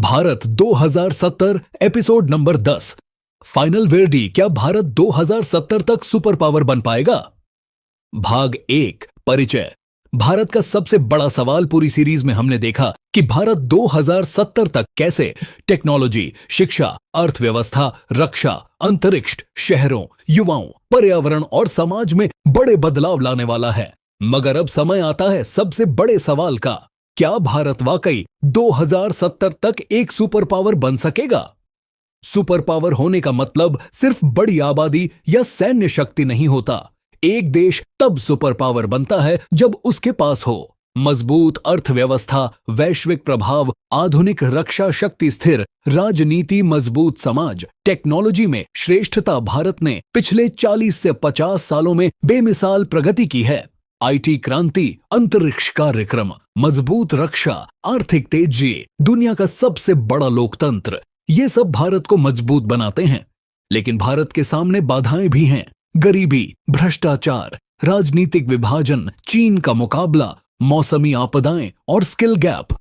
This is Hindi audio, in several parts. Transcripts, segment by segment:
Bharat 2070 episode number 10। फाइनल वेर्डी, क्या भारत 2070 तक सुपर पावर बन पाएगा? भाग 1 परिचय। भारत का सबसे बड़ा सवाल पूरी सीरीज में हमने देखा कि भारत 2070 तक कैसे टेक्नोलॉजी, शिक्षा, अर्थव्यवस्था, रक्षा, अंतरिक्ष, शहरों, युवाओं, पर्यावरण और समाज में बड़े बदलाव लाने वाला है। मगर अब समय आता है सबसे बड़े सवाल का, क्या भारत वाकई 2070 तक एक सुपर पावर बन सकेगा? सुपर पावर होने का मतलब सिर्फ बड़ी आबादी या सैन्य शक्ति नहीं होता। एक देश तब सुपर पावर बनता है जब उसके पास हो मजबूत अर्थव्यवस्था, वैश्विक प्रभाव, आधुनिक रक्षा शक्ति, स्थिर राजनीति, मजबूत समाज, टेक्नोलॉजी में श्रेष्ठता। भारत ने पिछले 40 से 50 सालों में बेमिसाल प्रगति की है। आईटी क्रांति, अंतरिक्ष कार्यक्रम, मजबूत रक्षा, आर्थिक तेजी, दुनिया का सबसे बड़ा लोकतंत्र, ये सब भारत को मजबूत बनाते हैं। लेकिन भारत के सामने बाधाएं भी हैं। गरीबी, भ्रष्टाचार, राजनीतिक विभाजन, चीन का मुकाबला, मौसमी आपदाएं और स्किल गैप।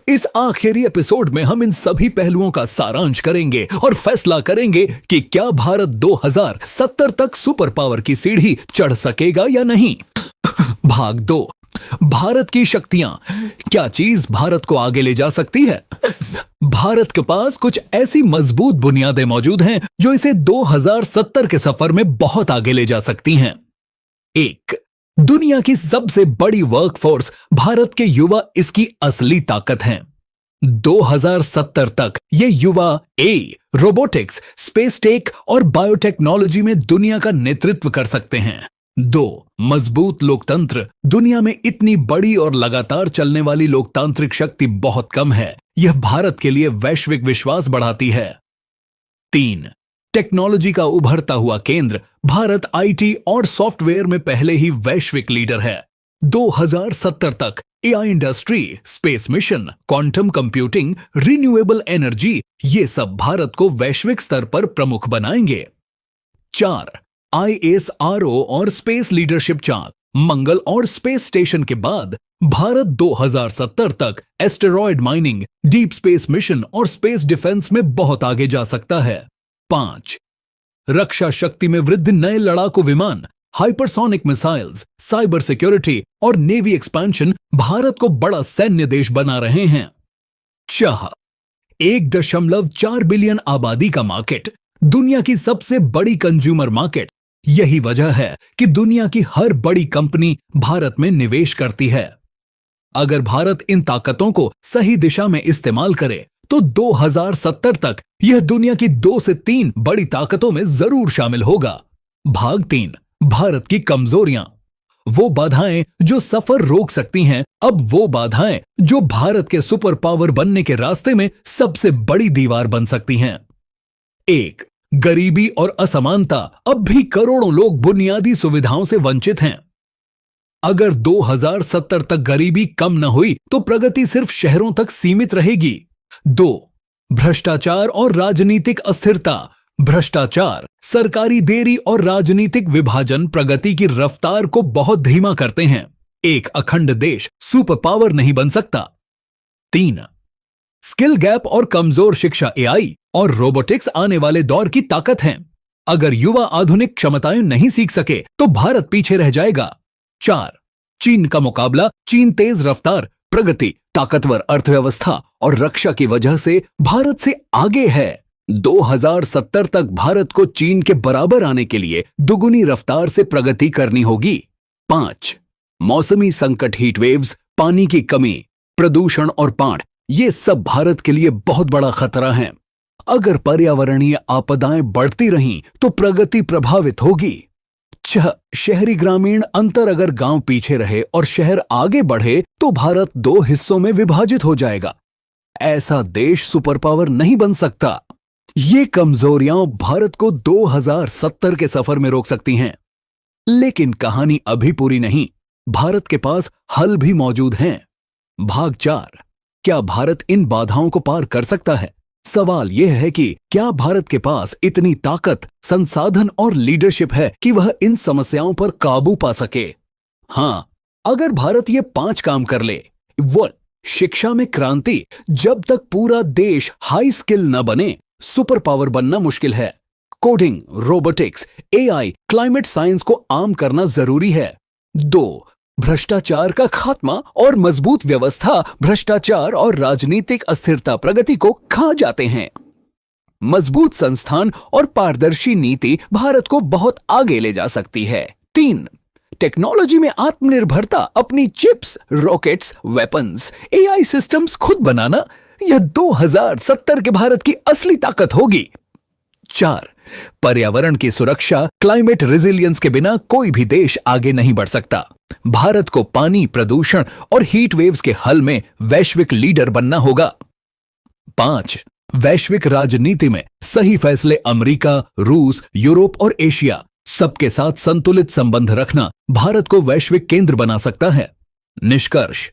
इस आखिरी एपिसोड में हम इन सभी पहलुओं का सारांश करेंगे और फैसला करेंगे कि क्या भारत 2070 तक सुपर पावर की सीढ़ी चढ़ सकेगा या नहीं। भाग 2, भारत की शक्तियां। क्या चीज भारत को आगे ले जा सकती है? भारत के पास कुछ ऐसी मजबूत बुनियादें मौजूद हैं जो इसे 2070 के सफर में बहुत आगे ले जा सकती हैं। 1, दुनिया की सबसे बड़ी वर्कफोर्स। भारत के युवा इसकी असली ताकत हैं। 2070 तक ये युवा रोबोटिक्स, स्पेस टेक और बायोटेक्नोलॉजी में दुनिया का नेतृत्व कर सकते हैं। 2, मजबूत लोकतंत्र। दुनिया में इतनी बड़ी और लगातार चलने वाली लोकतांत्रिक शक्ति बहुत कम है। यह भारत के लिए वैश्विक विश्वास बढ़ाती है। 3, टेक्नोलॉजी का उभरता हुआ केंद्र। भारत आईटी और सॉफ्टवेयर में पहले ही वैश्विक लीडर है। 2070 तक AI industry, space mission, quantum computing, renewable energy, ये सब भारत को वैश्विक स्तर पर प्रमुख बनाएंगे। 4, आईएसआरओ और स्पेस लीडरशिप चार्ट। मंगल और स्पेस स्टेशन के बाद भारत 2070 तक asteroid mining, deep space mission और स्पेस डिफेंस में बहुत आगे जा सकता है। 5, रक्षा शक्ति में वृद्धि। नए लड़ाकू विमान, हाइपरसोनिक मिसाइल्स, साइबर सिक्योरिटी और नेवी एक्सपेंशन भारत को बड़ा सैन्य देश बना रहे हैं। 6, 1.4 बिलियन आबादी का मार्केट। दुनिया की सबसे बड़ी कंज्यूमर मार्केट। यही वजह है कि दुनिया की हर बड़ी कंपनी भारत में निवेश करती है। अगर भारत इन ताकतों को सही दिशा में इस्तेमाल करे तो 2070 तक यह दुनिया की 2 से 3 बड़ी ताकतों में जरूर शामिल होगा। भाग 3, भारत की कमजोरियां। वो बाधाएं जो सफर रोक सकती हैं, अब वो बाधाएं जो भारत के सुपर पावर बनने के रास्ते में सबसे बड़ी दीवार बन सकती हैं। 1, गरीबी और असमानता। अब भी करोड़ों लोग बुनियादी सुविधाओं से वंचित हैं। अगर 2070 तक गरीबी कम न हुई तो प्रगति सिर्फ शहरों तक सीमित रहेगी। 2, भ्रष्टाचार और राजनीतिक अस्थिरता। भ्रष्टाचार, सरकारी देरी और राजनीतिक विभाजन प्रगति की रफ्तार को बहुत धीमा करते हैं। एक अखंड देश सुपर पावर नहीं बन सकता। 3, स्किल गैप और कमजोर शिक्षा। एआई और रोबोटिक्स आने वाले दौर की ताकत हैं। अगर युवा आधुनिक क्षमताएं नहीं सीख सके तो भारत पीछे रह जाएगा। 4, चीन का मुकाबला। चीन तेज रफ्तार, प्रगति, ताकतवर अर्थव्यवस्था और रक्षा की वजह से भारत से आगे है। 2070 तक भारत को चीन के बराबर आने के लिए दुगुनी रफ्तार से प्रगति करनी होगी। 5, मौसमी संकट, हीट वेव्स, पानी की कमी, प्रदूषण और बाढ़, ये सब भारत के लिए बहुत बड़ा खतरा है। अगर पर्यावरणीय आपदाएं बढ़ती रहीं तो प्रगति प्रभावित होगी। 6, शहरी ग्रामीण अंतर। अगर गांव पीछे रहे और शहर आगे बढ़े तो भारत 2 हिस्सों में विभाजित हो जाएगा। ऐसा देश सुपर पावर नहीं बन सकता। ये कमजोरियां भारत को 2070 के सफर में रोक सकती हैं। लेकिन कहानी अभी पूरी नहीं। भारत के पास हल भी मौजूद हैं। भाग 4, क्या भारत इन बाधाओं को पार कर सकता है? सवाल यह है कि क्या भारत के पास इतनी ताकत, संसाधन और लीडरशिप है कि वह इन समस्याओं पर काबू पा सके? हां, अगर भारत ये 5 काम कर ले। 1, शिक्षा में क्रांति। जब तक पूरा देश हाई स्किल न बने, सुपर पावर बनना मुश्किल है। Coding, robotics, AI, climate science को आम करना जरूरी है। 2. भ्रष्टाचार का खात्मा और मजबूत व्यवस्था। भ्रष्टाचार और राजनीतिक अस्थिरता प्रगति को खा जाते हैं। मजबूत संस्थान और पारदर्शी नीति भारत को बहुत आगे ले जा सकती है। 3. टेक्नोलॉजी में आत्मनिर्भरता। अपनी chips, rockets, weapons, AI systems खुद बनाना, यह 2070 के भारत की असली ताकत होगी। 4. पर्यावरण की सुरक्षा। क्लाइमेट रेजिलियंस के बिना कोई भी देश आगे नहीं बढ़ सकता। भारत को पानी, प्रदूषण और हीट वेव्स के हल में वैश्विक लीडर बनना होगा। 5. वैश्विक राजनीति में सही फैसले। अमेरिका, रूस, यूरोप और एशिया सबके साथ संतुलित संबंध रखना भारत को वैश्विक केंद्र बना सकता है। निष्कर्ष,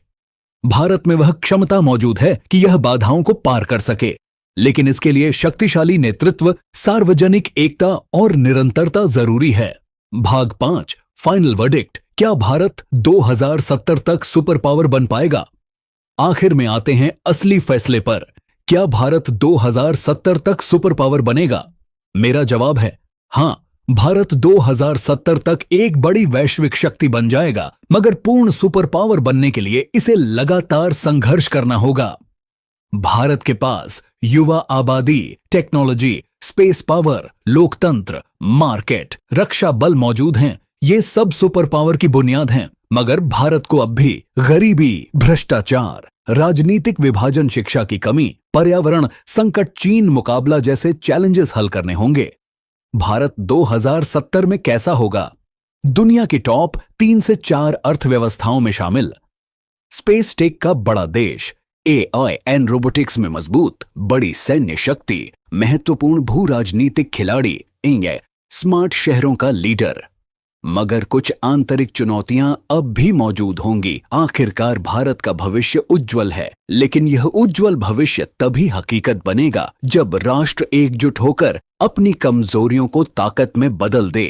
भारत में वह क्षमता मौजूद है कि यह बाधाओं को पार कर सके, लेकिन इसके लिए शक्तिशाली नेतृत्व, सार्वजनिक एकता और निरंतरता जरूरी है। भाग 5, फाइनल वर्डिक्ट। क्या भारत 2070 तक सुपर पावर बन पाएगा? आखिर में आते हैं असली फैसले पर। क्या भारत 2070 तक सुपर पावर बनेगा? मेरा जवाब है हां। भारत 2070 तक एक बड़ी वैश्विक शक्ति बन जाएगा, मगर पूर्ण सुपर पावर बनने के लिए इसे लगातार संघर्ष करना होगा। भारत के पास युवा आबादी, टेक्नोलॉजी, स्पेस पावर, लोकतंत्र, मार्केट, रक्षा बल मौजूद हैं। ये सब सुपर पावर की बुनियाद हैं, मगर भारत को अब भी गरीबी, भ्रष्टाचार, राजनीतिक विभाजन, शिक्षा की कमी, पर्यावरण संकट, चीन मुकाबला जैसे चैलेंजेस हल करने होंगे। भारत 2070 में कैसा होगा? दुनिया की टॉप 3 से 4 अर्थव्यवस्थाओं में शामिल, स्पेस टेक का बड़ा देश, एआई एंड रोबोटिक्स में मजबूत, बड़ी सैन्य शक्ति, महत्वपूर्ण भू राजनीतिक खिलाड़ी, स्मार्ट शहरों का लीडर। मगर कुछ आंतरिक चुनौतियां अब भी मौजूद होंगी। आखिरकार भारत का भविष्य उज्जवल है, लेकिन यह उज्जवल भविष्य तभी हकीकत बनेगा जब राष्ट्र एकजुट होकर अपनी कमजोरियों को ताकत में बदल दे।